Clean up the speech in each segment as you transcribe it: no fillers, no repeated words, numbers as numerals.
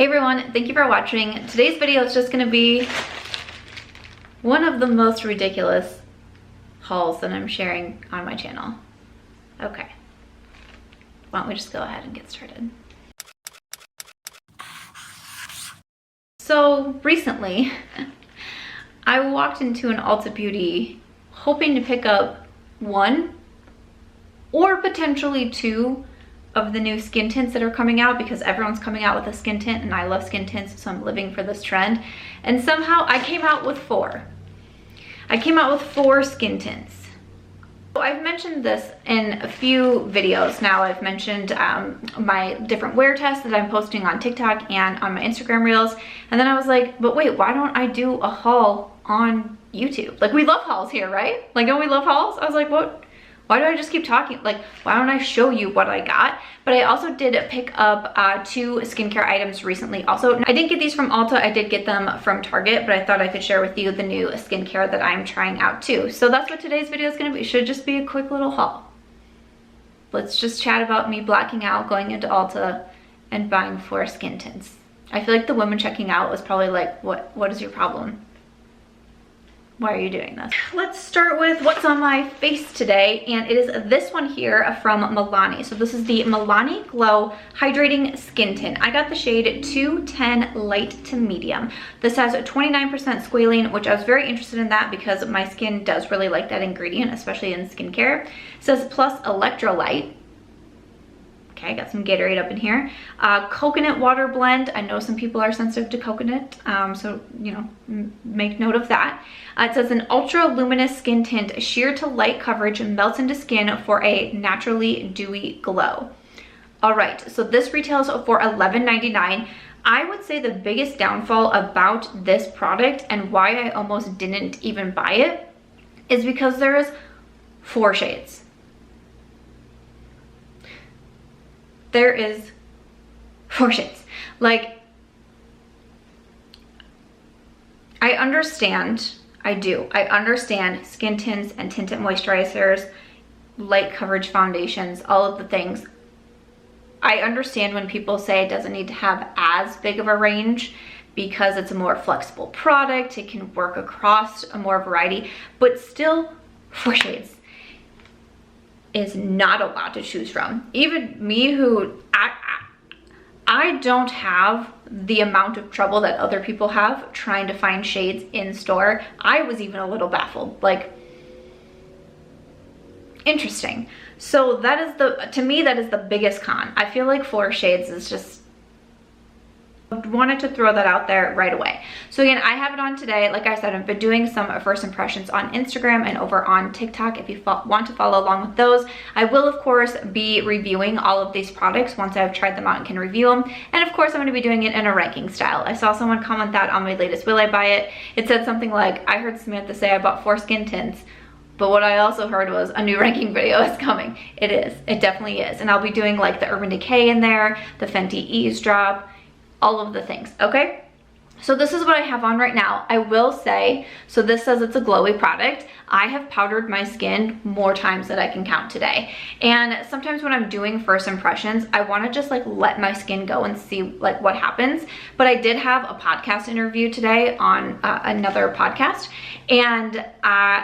Hey everyone, thank you for watching. Today's video is just going to be one of the most ridiculous hauls that I'm sharing on my channel. Okay, why don't we just go ahead and get started. So recently, I walked into an Ulta Beauty hoping to pick up one or potentially two of the new skin tints that are coming out, because everyone's coming out with a skin tint and I love skin tints, so I'm living for this trend. And somehow I came out with four. I came out with four skin tints. So I've mentioned this in a few videos now. I've mentioned my different wear tests that I'm posting on TikTok and on my Instagram reels. And then I was like, but wait, why don't I do a haul on YouTube? Like, we love hauls here, right? Like, don't we love hauls? I was like, what? Why do I just keep talking? Like, why don't I show you what I got? But I also did pick up two skincare items recently also. I didn't get these from Ulta, I did get them from Target, but I thought I could share with you the new skincare that I'm trying out too. So that's what today's video is gonna be. It should just be a quick little haul. Let's just chat about me blacking out, going into Ulta, and buying 4 skin tints. I feel like the women checking out was probably like, what is your problem? Why are you doing this? Let's start with what's on my face today, and it is this one here from Milani. So this is the Milani Glow Hydrating Skin Tint. I got the shade 210 Light to Medium. This has 29% squalene, which I was very interested in that because my skin does really like that ingredient, especially in skincare. It says plus electrolyte. Okay, I got some Gatorade up in here. Coconut water blend. I know some people are sensitive to coconut, so, you know, make note of that. It says an ultra luminous skin tint, sheer to light coverage, melts into skin for a naturally dewy glow. All right, so this retails for $11.99. I would say the biggest downfall about this product and why I almost didn't even buy it is because there is 4 shades. There is 4 shades. Like, I understand, I do. I understand skin tints and tinted moisturizers, light coverage foundations, all of the things. I understand when people say it doesn't need to have as big of a range because it's a more flexible product. It can work across a more variety, but still 4 shades is not a lot to choose from. Even me, who I don't have the amount of trouble that other people have trying to find shades in store. I was even a little baffled, like, interesting. So that is to me, that is the biggest con. I feel like 4 shades is just, wanted to throw that out there right away. So again, I have it on today. Like I said, I've been doing some first impressions on Instagram and over on TikTok. If you want to follow along with those, I will of course be reviewing all of these products once I've tried them out and can review them. And of course, I'm going to be doing it in a ranking style. I saw someone comment that on my latest Will I Buy It. It said something like, I heard Samantha say I bought 4 skin tints, but what I also heard was a new ranking video is coming. It is. It definitely is. And I'll be doing like the Urban Decay in there, the Fenty Eavesdrop, all of the things, okay? So this is what I have on right now. I will say, so this says it's a glowy product. I have powdered my skin more times than I can count today. And sometimes when I'm doing first impressions, I wanna just like let my skin go and see like what happens. But I did have a podcast interview today on another podcast, and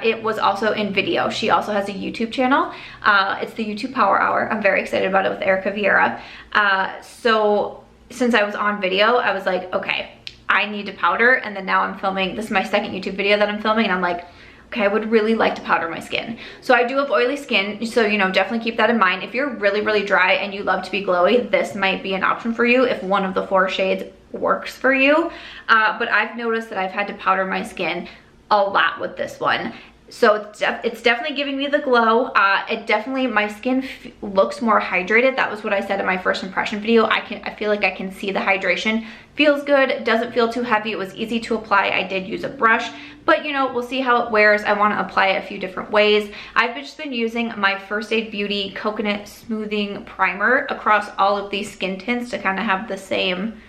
it was also in video. She also has a YouTube channel. It's the YouTube Power Hour. I'm very excited about it with Erica Vieira. So since I was on video, I was like, okay, I need to powder. And then now I'm filming, this is my second YouTube video that I'm filming, and I'm like, okay, I would really like to powder my skin. So I do have oily skin, so you know, definitely keep that in mind. If you're really, really dry and you love to be glowy, this might be an option for you if one of the 4 shades works for you. But I've noticed that I've had to powder my skin a lot with this one. So it's definitely giving me the glow. It definitely, my skin looks more hydrated. That was what I said in my first impression video. I feel like I can see the hydration. Feels good, it doesn't feel too heavy. It was easy to apply. I did use a brush, but you know, we'll see how it wears. I want to apply it a few different ways. I've just been using my First Aid Beauty Coconut Smoothing Primer across all of these skin tints to kind of have the same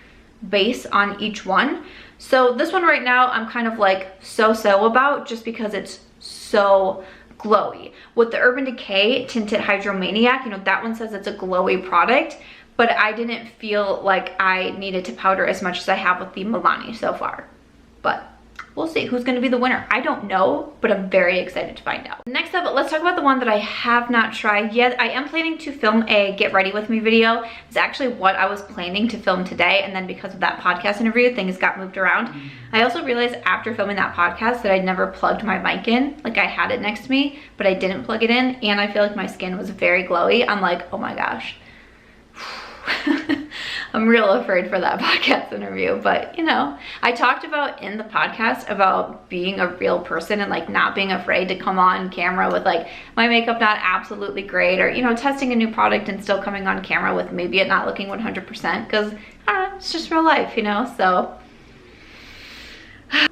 base on each one. So this one right now, I'm kind of like so-so about, just because it's so glowy. With the Urban Decay Tinted Hydromaniac, you know, that one says it's a glowy product, but I didn't feel like I needed to powder as much as I have with the Milani so far. But we'll see who's going to be the winner. I don't know, but I'm very excited to find out. Next up, let's talk about the one that I have not tried yet. I am planning to film a get ready with me video. It's actually what I was planning to film today, and then because of that podcast interview, things got moved around. I also realized after filming that podcast that I'd never plugged my mic in. Like, I had it next to me, but I didn't plug it in, and I feel like my skin was very glowy. I'm like, oh my gosh. I'm real afraid for that podcast interview, but you know, I talked about in the podcast about being a real person and like not being afraid to come on camera with like my makeup not absolutely great, or you know, testing a new product and still coming on camera with maybe it not looking 100%, because I don't know, it's just real life, you know.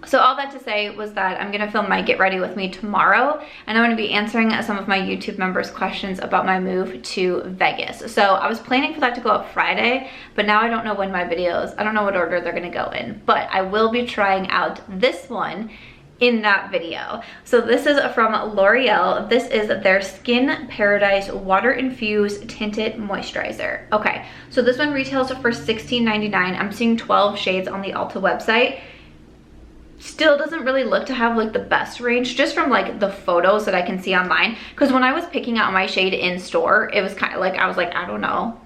So all that to say was that I'm gonna film my get ready with me tomorrow, and I'm gonna be answering some of my YouTube members' questions about my move to Vegas. So I was planning for that to go up Friday, but now I don't know when my videos, I don't know what order they're gonna go in, but I will be trying out this one in that video. So this is from L'Oreal. This is their Skin Paradise Water Infused Tinted Moisturizer. Okay, so this one retails for $16.99. I'm seeing 12 shades on the Ulta website. Still doesn't really look to have like the best range, just from like the photos that I can see online, because when I was picking out my shade in store, it was kind of like, I was like, I don't know,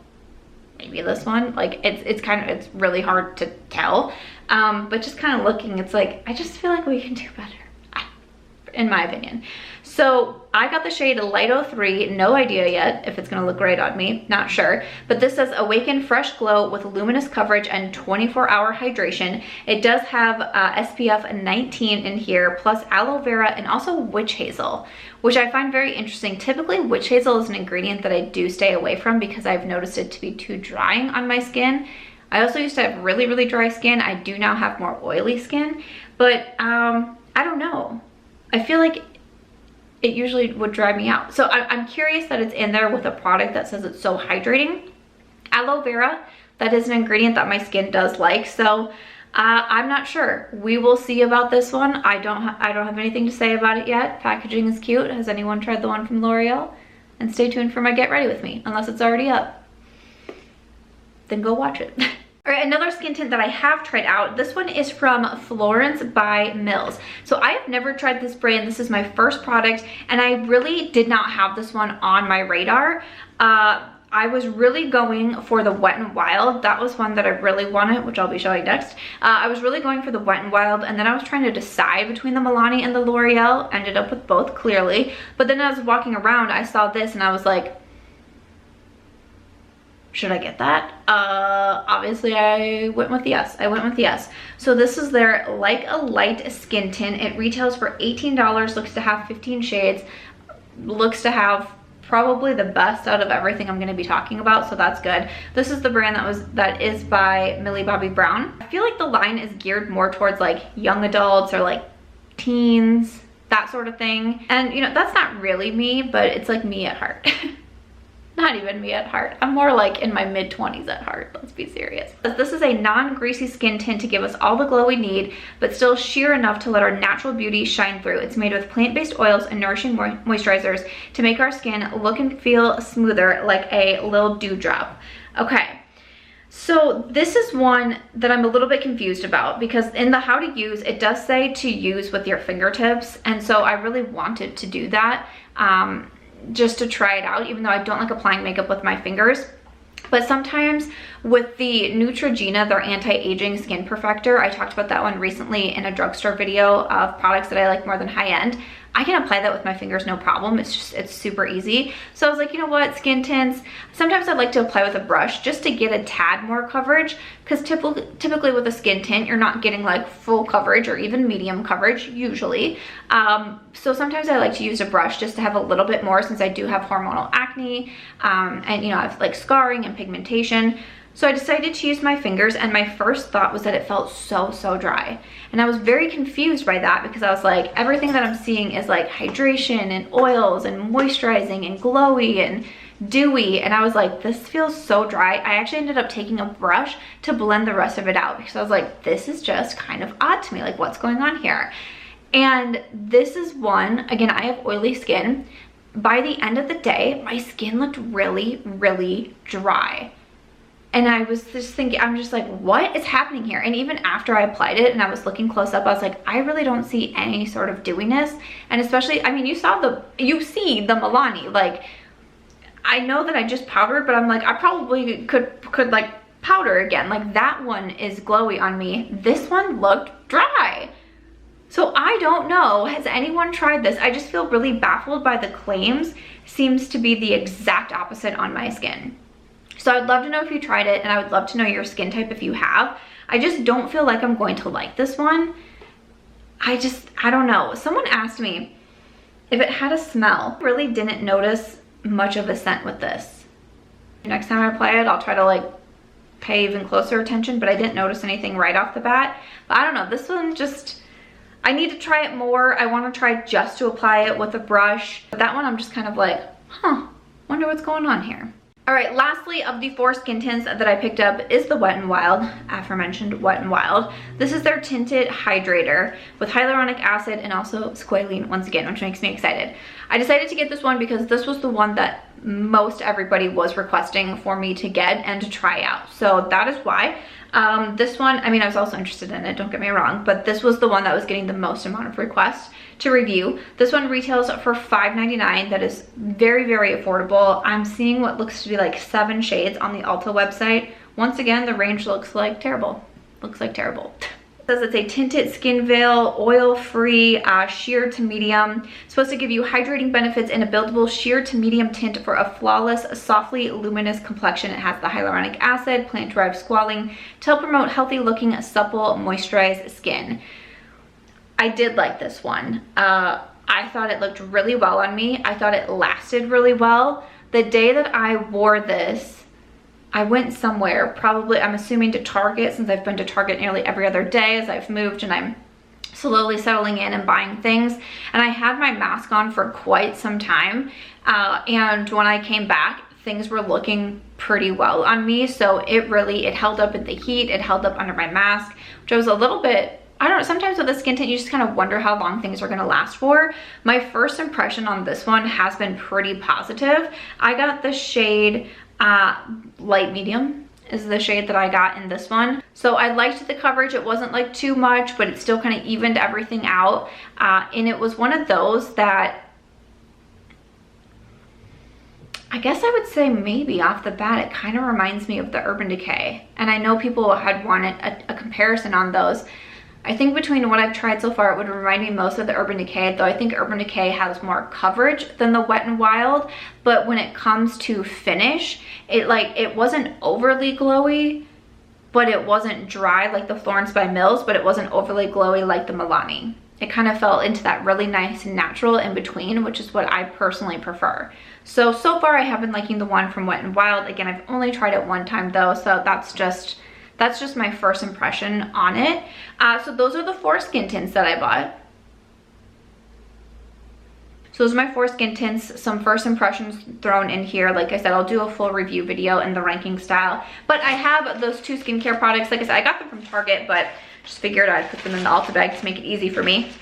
maybe this one. Like it's really hard to tell, but just kind of looking, it's like, I just feel like we can do better, in my opinion. So I got the shade Light 03, no idea yet if it's gonna look great on me, not sure. But this says Awaken Fresh Glow with luminous coverage and 24-hour hydration. It does have SPF 19 in here, plus aloe vera and also witch hazel, which I find very interesting. Typically witch hazel is an ingredient that I do stay away from because I've noticed it to be too drying on my skin. I also used to have really, really dry skin. I do now have more oily skin, but I don't know. I feel like it usually would dry me out. So I'm curious that it's in there with a product that says it's so hydrating. Aloe vera, that is an ingredient that my skin does like. So I'm not sure. We will see about this one. I don't have anything to say about it yet. Packaging is cute. Has anyone tried the one from L'Oreal? And stay tuned for my get ready with me, unless it's already up. Then go watch it. All right, another skin tint that I have tried out. This one is from Florence by Mills. So I have never tried this brand. This is my first product, and I really did not have this one on my radar. I was really going for the Wet n Wild. That was one that I really wanted, which I'll be showing next. I was really going for the Wet n Wild, and then I was trying to decide between the Milani and the L'Oreal. Ended up with both, clearly. But then as I was walking around, I saw this, and I was like, should I get that? Obviously I went with yes. I went with yes. So this is their Like a Light skin tint. It retails for $18, looks to have 15 shades, looks to have probably the best out of everything I'm going to be talking about, so that's good. This is the brand that is by Millie Bobby Brown. I feel like the line is geared more towards like young adults or like teens, that sort of thing. And you know, that's not really me, but it's like me at heart. Not even me at heart. I'm more like in my mid-20s at heart, let's be serious. This is a non-greasy skin tint to give us all the glow we need, but still sheer enough to let our natural beauty shine through. It's made with plant-based oils and nourishing moisturizers to make our skin look and feel smoother, like a little dewdrop. Okay, so this is one that I'm a little bit confused about, because in the how to use, it does say to use with your fingertips, and so I really wanted to do that. Just to try it out, even though I don't like applying makeup with my fingers. But sometimes with the Neutrogena, their anti-aging skin perfector, I talked about that one recently in a drugstore video of products that I like more than high-end. I can apply that with my fingers no problem. It's super easy. So I was like, you know what, skin tints, sometimes I like to apply with a brush just to get a tad more coverage, because typically with a skin tint, you're not getting like full coverage or even medium coverage usually. So sometimes I like to use a brush just to have a little bit more, since I do have hormonal acne, and you know, I have like scarring and pigmentation. So I decided to use my fingers, and my first thought was that it felt so dry. And I was very confused by that, because I was like, everything that I'm seeing is like hydration and oils and moisturizing and glowy and dewy. And I was like, this feels so dry. I actually ended up taking a brush to blend the rest of it out, because I was like, this is just kind of odd to me. Like, what's going on here? And this is one, again, I have oily skin. By the end of the day, my skin looked really dry. And I was just thinking, I'm just like, what is happening here? And even after I applied it and I was looking close up, I was like, I really don't see any sort of dewiness. And especially, I mean, you see the Milani, like, I know that I just powdered, but I'm like, I probably could like powder again. Like, that one is glowy on me. This one looked dry. So I don't know, has anyone tried this? I just feel really baffled by the claims. Seems to be the exact opposite on my skin. So I'd love to know if you tried it, and I would love to know your skin type if you have. I just don't feel like I'm going to like this one. I don't know. Someone asked me if it had a smell. I really didn't notice much of a scent with this. Next time I apply it, I'll try to like pay even closer attention, but I didn't notice anything right off the bat. But I don't know, this one just, I need to try it more. I want to try just to apply it with a brush. But that one I'm just kind of like, huh, wonder what's going on here. All right, lastly of the 4 skin tints that I picked up is the Wet n Wild, aforementioned Wet n Wild. This is their Tinted Hydrator with hyaluronic acid and also squalene once again, which makes me excited. I decided to get this one because this was the one that most everybody was requesting for me to get and to try out. So that is why. This one, I mean, I was also interested in it, don't get me wrong, but this was the one that was getting the most amount of requests to review. This one retails for $5.99. That is very, very affordable. I'm seeing what looks to be like 7 shades on the Ulta website. Once again, the range looks like terrible. Looks like terrible. It says it's a tinted skin veil, oil-free, sheer to medium. It's supposed to give you hydrating benefits and a buildable sheer to medium tint for a flawless, softly luminous complexion. It has the hyaluronic acid, plant-derived squalene to help promote healthy-looking, supple, moisturized skin. I did like this one. I thought it looked really well on me. I thought it lasted really well. The day that I wore this, I went somewhere, probably, I'm assuming to Target, since I've been to Target nearly every other day as I've moved and I'm slowly settling in and buying things. And I had my mask on for quite some time. And when I came back, things were looking pretty well on me. So it held up in the heat. It held up under my mask, which I was a little bit, I don't know, sometimes with a skin tint, you just kind of wonder how long things are gonna last for. My first impression on this one has been pretty positive. I got the shade light medium is the shade that I got in this one. So I liked the coverage. It wasn't like too much, but it still kind of evened everything out. And it was one of those that I guess I would say maybe off the bat, it kind of reminds me of the Urban Decay. And I know people had wanted a comparison on those. I think between what I've tried so far, it would remind me most of the Urban Decay, though I think Urban Decay has more coverage than the Wet n Wild. But when it comes to finish, it wasn't overly glowy, but it wasn't dry like the Florence by Mills, but it wasn't overly glowy like the Milani. It kind of fell into that really nice natural in between, which is what I personally prefer. So far I have been liking the one from Wet n Wild. Again, I've only tried it one time though, so that's just my first impression on it. So those are the 4 skin tints that I bought. So those are my 4 skin tints, some first impressions thrown in here. Like I said, I'll do a full review video in the ranking style. But I have those 2 skincare products. Like I said, I got them from Target, but just figured I'd put them in the Ulta bag to make it easy for me.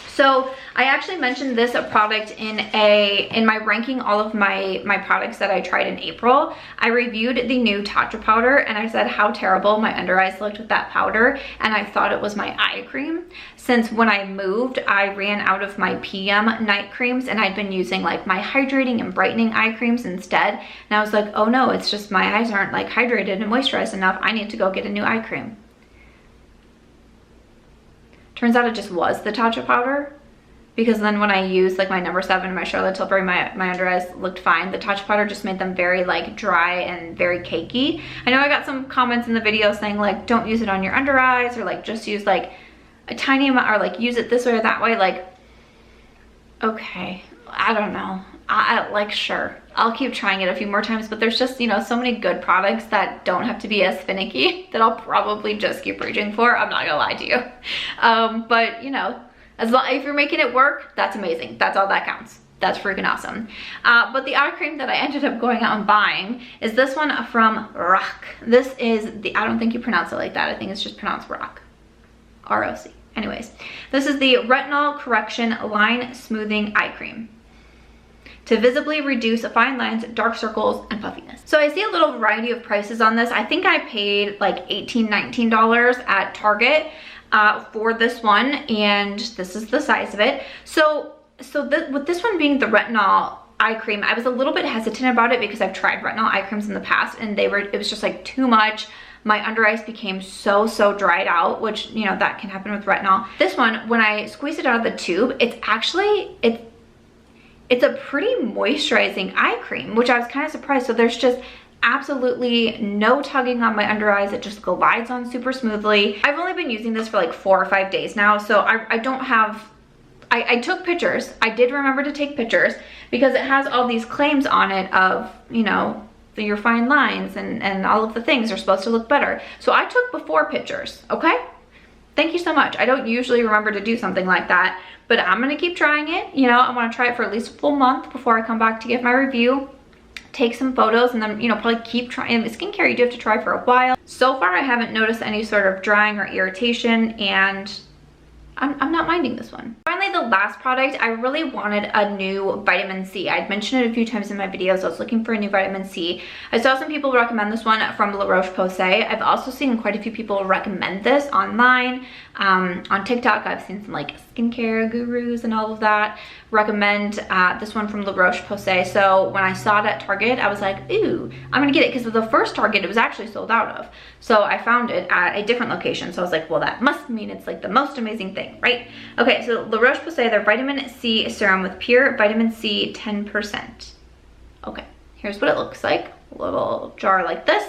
So I actually mentioned this product in my ranking all of my products that I tried in April. I reviewed the new Tatcha powder and I said how terrible my under eyes looked with that powder, and I thought it was my eye cream. Since when I moved, I ran out of my PM night creams and I'd been using like my hydrating and brightening eye creams instead. And I was like, oh no, it's just my eyes aren't like hydrated and moisturized enough. I need to go get a new eye cream. Turns out it just was the Tatcha powder, because then when I used like my number 7 and my Charlotte Tilbury, my under eyes looked fine. The Tatcha powder just made them very like dry and very cakey. I know I got some comments in the video saying like, don't use it on your under eyes, or like just use like a tiny amount, or like use it this way or that way. Like, okay, I don't know. I like, sure, I'll keep trying it a few more times, but there's just, you know, so many good products that don't have to be as finicky that I'll probably just keep reaching for. I'm not gonna lie to you. But you know, if you're making it work, that's amazing. That's all that counts. That's freaking awesome. But the eye cream that I ended up going out and buying is this one from Roc. This is the, I don't think you pronounce it like that. I think it's just pronounced Roc. R-O-C. Anyways, this is the Retinol Correction Line Smoothing Eye Cream. to visibly reduce fine lines, dark circles, and puffiness. So I see a little variety of prices on this. I think I paid like $18, $19 at Target for this one, and this is the size of it. So with this one being the retinol eye cream, I was a little bit hesitant about it because I've tried retinol eye creams in the past and it was just like too much. My under eyes became so dried out, which, you know, that can happen with retinol. This one, when I squeeze it out of the tube, it's a pretty moisturizing eye cream, which I was kind of surprised. So there's just absolutely no tugging on my under eyes. It just glides on super smoothly. I've only been using this for like 4 or 5 days now, so I don't have, I took pictures. I did remember to take pictures because it has all these claims on it of, you know, your fine lines and all of the things are supposed to look better. So I took before pictures, okay? Thank you so much. I don't usually remember to do something like that, but I'm gonna keep trying it. You know, I wanna try it for at least a full month before I come back to give my review, take some photos, and then, you know, probably keep trying. Skincare you do have to try for a while. So far I haven't noticed any sort of drying or irritation, and I'm not minding this one. Finally, the last product, I really wanted a new vitamin C. I'd mentioned it a few times in my videos. I was looking for a new vitamin C. I saw some people recommend this one from La Roche-Posay. I've also seen quite a few people recommend this online. On TikTok, I've seen some like skincare gurus and all of that recommend this one from La Roche-Posay. So when I saw it at Target, I was like, ooh, I'm gonna get it, because the first Target it was actually sold out of. So I found it at a different location. So I was like, well, that must mean it's like the most amazing thing, right? Okay, so La Roche-Posay, their vitamin C serum with pure vitamin C 10%. Okay, here's what it looks like. A little jar like this.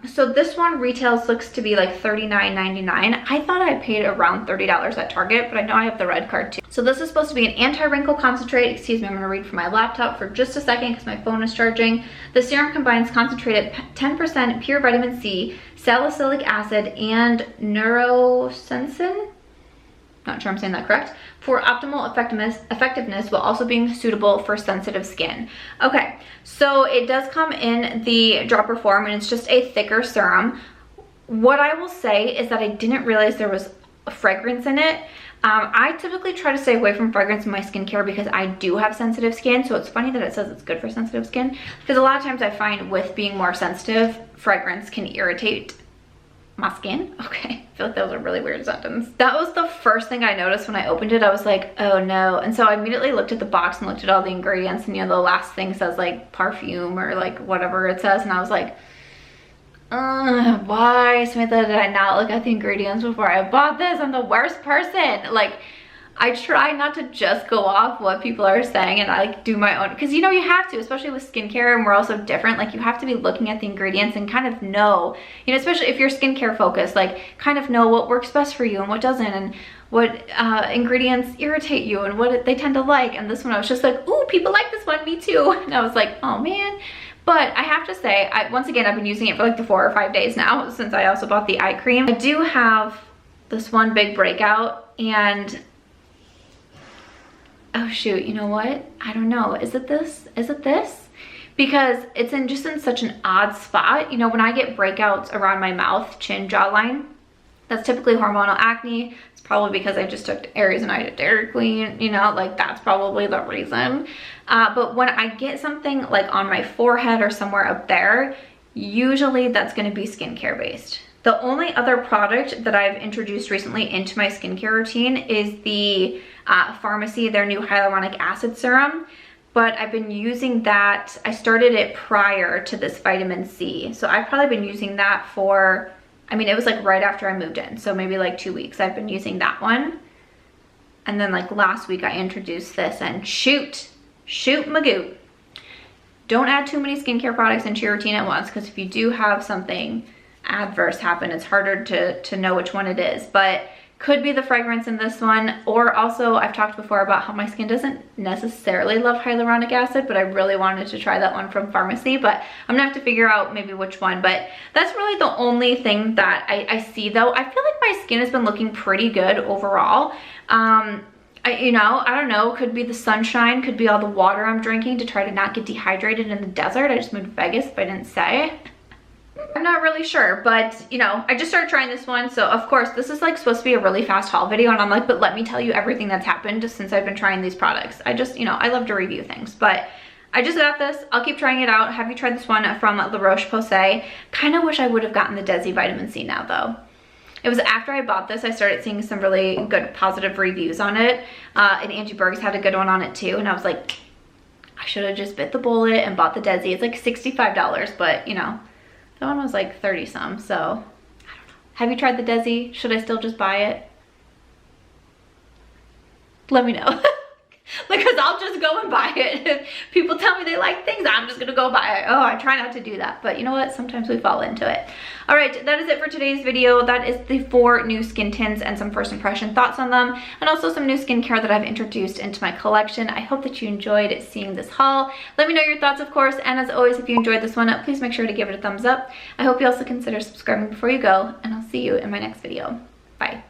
So this one retails looks to be like $39.99. I thought I paid around $30 at Target, but I know I have the red card too. So this is supposed to be an anti-wrinkle concentrate. Excuse me, I'm gonna read from my laptop for just a second because my phone is charging. The serum combines concentrated 10% pure vitamin C, salicylic acid, and neurosensin. Not sure I'm saying that correct, for optimal effectiveness while also being suitable for sensitive skin. Okay, so it does come in the dropper form, and it's just a thicker serum. What I will say is that I didn't realize there was a fragrance in it. I typically try to stay away from fragrance in my skincare because I do have sensitive skin, so it's funny that it says it's good for sensitive skin, because a lot of times I find with being more sensitive, fragrance can irritate my skin. Okay, I feel like that was a really weird sentence. That was the first thing I noticed when I opened it. I was like, oh no. And so I immediately looked at the box and looked at all the ingredients, and you know, the last thing says like perfume or like whatever it says, and I was like, why, Samantha, did I not look at the ingredients before I bought this? I'm the worst person. Like, I try not to just go off what people are saying, and I do my own, because you know, you have to, especially with skincare, and we're also different. Like, you have to be looking at the ingredients and kind of know, you know, especially if you're skincare focused, like kind of know what works best for you and what doesn't, and what ingredients irritate you and what they tend to like. And this one I was just like, ooh, people like this one, me too. And I was like, oh man. But I have to say, once again, I've been using it for like the 4 or 5 days now, since I also bought the eye cream. I do have this one big breakout, and oh shoot, you know what? I don't know. Is it this? Is it this? Because it's just in such an odd spot. You know, when I get breakouts around my mouth, chin, jawline, that's typically hormonal acne. It's probably because I just took Aries and I did Dairy Queen, you know, like that's probably the reason. But when I get something like on my forehead or somewhere up there, usually that's gonna be skincare based. The only other product that I've introduced recently into my skincare routine is the Pharmacy, their new hyaluronic acid serum. But I've been using that, I started it prior to this vitamin C. So I've probably been using that for, I mean, it was like right after I moved in. So maybe like 2 weeks I've been using that one. And then like last week I introduced this, and shoot magoot. Don't add too many skincare products into your routine at once, because if you do have something adverse happen, it's harder to know which one it is. But could be the fragrance in this one, or also I've talked before about how my skin doesn't necessarily love hyaluronic acid, but I really wanted to try that one from Pharmacy. But I'm gonna have to figure out maybe which one. But that's really the only thing that I see though. I feel like my skin has been looking pretty good overall. You know, I don't know, could be the sunshine, could be all the water I'm drinking to try to not get dehydrated in the desert. I just moved to Vegas, if I didn't say. I'm not really sure, but you know, I just started trying this one. So of course, this is like supposed to be a really fast haul video, and I'm like, but let me tell you everything that's happened since I've been trying these products. I just, you know, I love to review things, but I just got this. I'll keep trying it out. Have you tried this one from La Roche Posay? Kind of wish I would have gotten the Desi Vitamin C now though. It was after I bought this, I started seeing some really good positive reviews on it. And Angie Berg's had a good one on it too. And I was like, I should have just bit the bullet and bought the Desi. It's like $65, but you know, that one was like 30 some, so I don't know. Have you tried the Desi? Should I still just buy it? Let me know. Because I'll just go and buy it. If people tell me they like things, I'm just gonna go buy it. Oh, I try not to do that, but you know what? Sometimes we fall into it. All right, that is it for today's video. That is the 4 new skin tints and some first impression thoughts on them, and also some new skincare that I've introduced into my collection. I hope that you enjoyed seeing this haul. Let me know your thoughts, of course, and as always, if you enjoyed this one, please make sure to give it a thumbs up. I hope you also consider subscribing before you go, and I'll see you in my next video. Bye.